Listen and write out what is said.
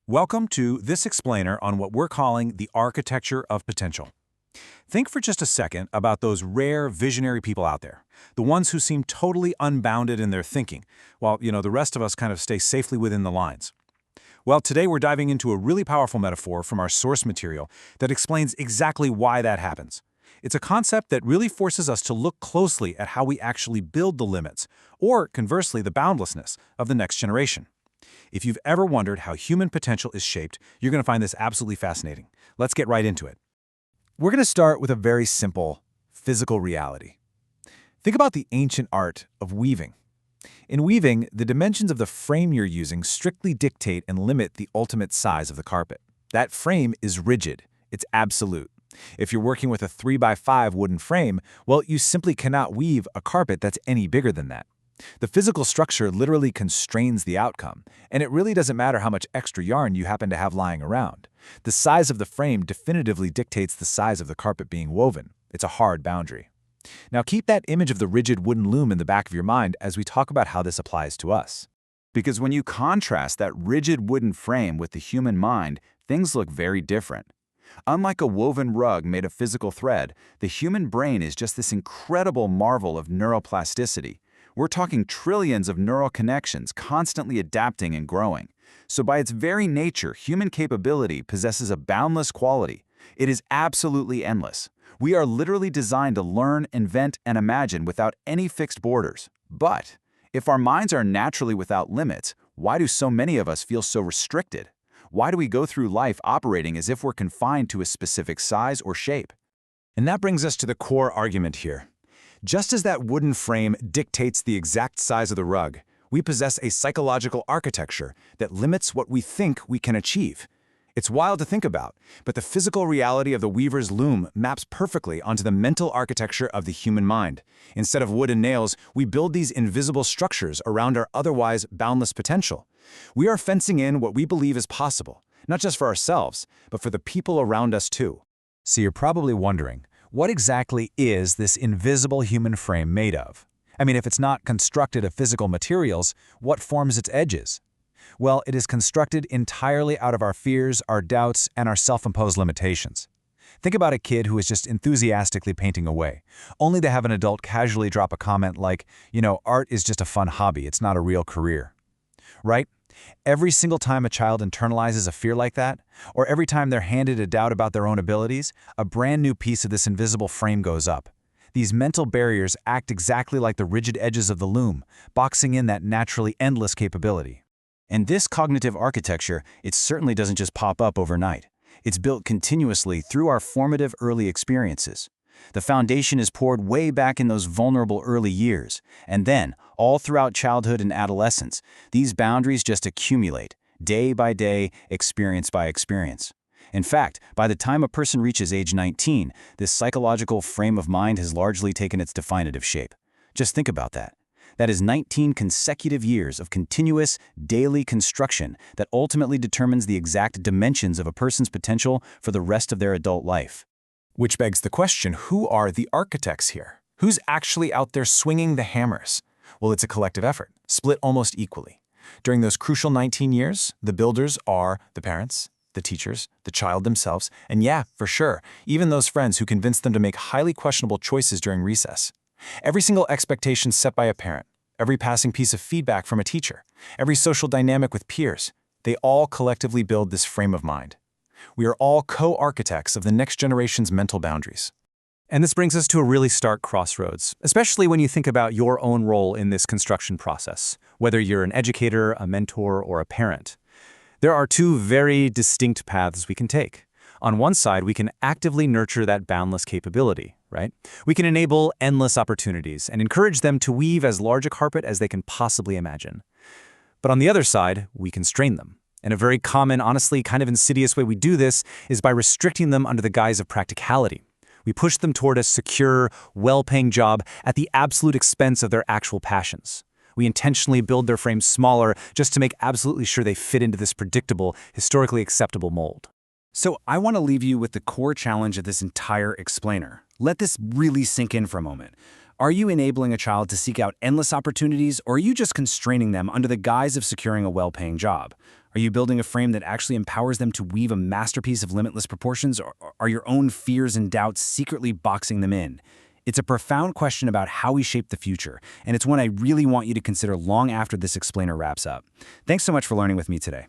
Welcome to this explainer on what we're calling the architecture of potential. Think for just a second about those rare visionary people out there, the ones who seem totally unbounded in their thinking, while, the rest of us kind of stay safely within the lines. Well, today we're diving into a really powerful metaphor from our source material that explains exactly why that happens. It's a concept that really forces us to look closely at how we actually build the limits, or conversely, the boundlessness of the next generation. If you've ever wondered how human potential is shaped, you're going to find this absolutely fascinating. Let's get right into it. We're going to start with a very simple physical reality. Think about the ancient art of weaving. In weaving, the dimensions of the frame you're using strictly dictate and limit the ultimate size of the carpet. That frame is rigid. It's absolute. If you're working with a 3x5 wooden frame, well, you simply cannot weave a carpet that's any bigger than that. The physical structure literally constrains the outcome, and it really doesn't matter how much extra yarn you happen to have lying around. The size of the frame definitively dictates the size of the carpet being woven. It's a hard boundary. Now keep that image of the rigid wooden loom in the back of your mind as we talk about how this applies to us. Because when you contrast that rigid wooden frame with the human mind, things look very different. Unlike a woven rug made of physical thread, the human brain is just this incredible marvel of neuroplasticity. We're talking trillions of neural connections constantly adapting and growing. So by its very nature, human capability possesses a boundless quality. It is absolutely endless. We are literally designed to learn, invent, and imagine without any fixed borders. But if our minds are naturally without limits, why do so many of us feel so restricted? Why do we go through life operating as if we're confined to a specific size or shape? And that brings us to the core argument here. Just as that wooden frame dictates the exact size of the rug, we possess a psychological architecture that limits what we think we can achieve. It's wild to think about, but the physical reality of the weaver's loom maps perfectly onto the mental architecture of the human mind. Instead of wood and nails, we build these invisible structures around our otherwise boundless potential. We are fencing in what we believe is possible, not just for ourselves, but for the people around us too. So you're probably wondering, what exactly is this invisible human frame made of? I mean, if it's not constructed of physical materials, what forms its edges? Well, it is constructed entirely out of our fears, our doubts, and our self-imposed limitations. Think about a kid who is just enthusiastically painting away, only to have an adult casually drop a comment like, art is just a fun hobby, it's not a real career. Right? Every single time a child internalizes a fear like that, or every time they're handed a doubt about their own abilities, a brand new piece of this invisible frame goes up. These mental barriers act exactly like the rigid edges of the loom, boxing in that naturally endless capability. And this cognitive architecture, it certainly doesn't just pop up overnight. It's built continuously through our formative early experiences. The foundation is poured way back in those vulnerable early years, and then, all throughout childhood and adolescence, these boundaries just accumulate, day by day, experience by experience. In fact, by the time a person reaches age 19, this psychological frame of mind has largely taken its definitive shape. Just think about that. That is 19 consecutive years of continuous, daily construction that ultimately determines the exact dimensions of a person's potential for the rest of their adult life. Which begs the question, who are the architects here? Who's actually out there swinging the hammers? Well, it's a collective effort, split almost equally. During those crucial 19 years, the builders are the parents, the teachers, the child themselves, and yeah, for sure, even those friends who convinced them to make highly questionable choices during recess. Every single expectation set by a parent, every passing piece of feedback from a teacher, every social dynamic with peers, they all collectively build this frame of mind. We are all co-architects of the next generation's mental boundaries. And this brings us to a really stark crossroads, especially when you think about your own role in this construction process, whether you're an educator, a mentor, or a parent. There are two very distinct paths we can take. On one side, we can actively nurture that boundless capability, right? We can enable endless opportunities and encourage them to weave as large a carpet as they can possibly imagine. But on the other side, we constrain them. And a very common, honestly, kind of insidious way we do this is by restricting them under the guise of practicality. We push them toward a secure, well-paying job at the absolute expense of their actual passions. We intentionally build their frames smaller just to make absolutely sure they fit into this predictable, historically acceptable mold. So I want to leave you with the core challenge of this entire explainer. Let this really sink in for a moment. Are you enabling a child to seek out endless opportunities, or are you just constraining them under the guise of securing a well-paying job? Are you building a frame that actually empowers them to weave a masterpiece of limitless proportions, or are your own fears and doubts secretly boxing them in? It's a profound question about how we shape the future, and it's one I really want you to consider long after this explainer wraps up. Thanks so much for learning with me today.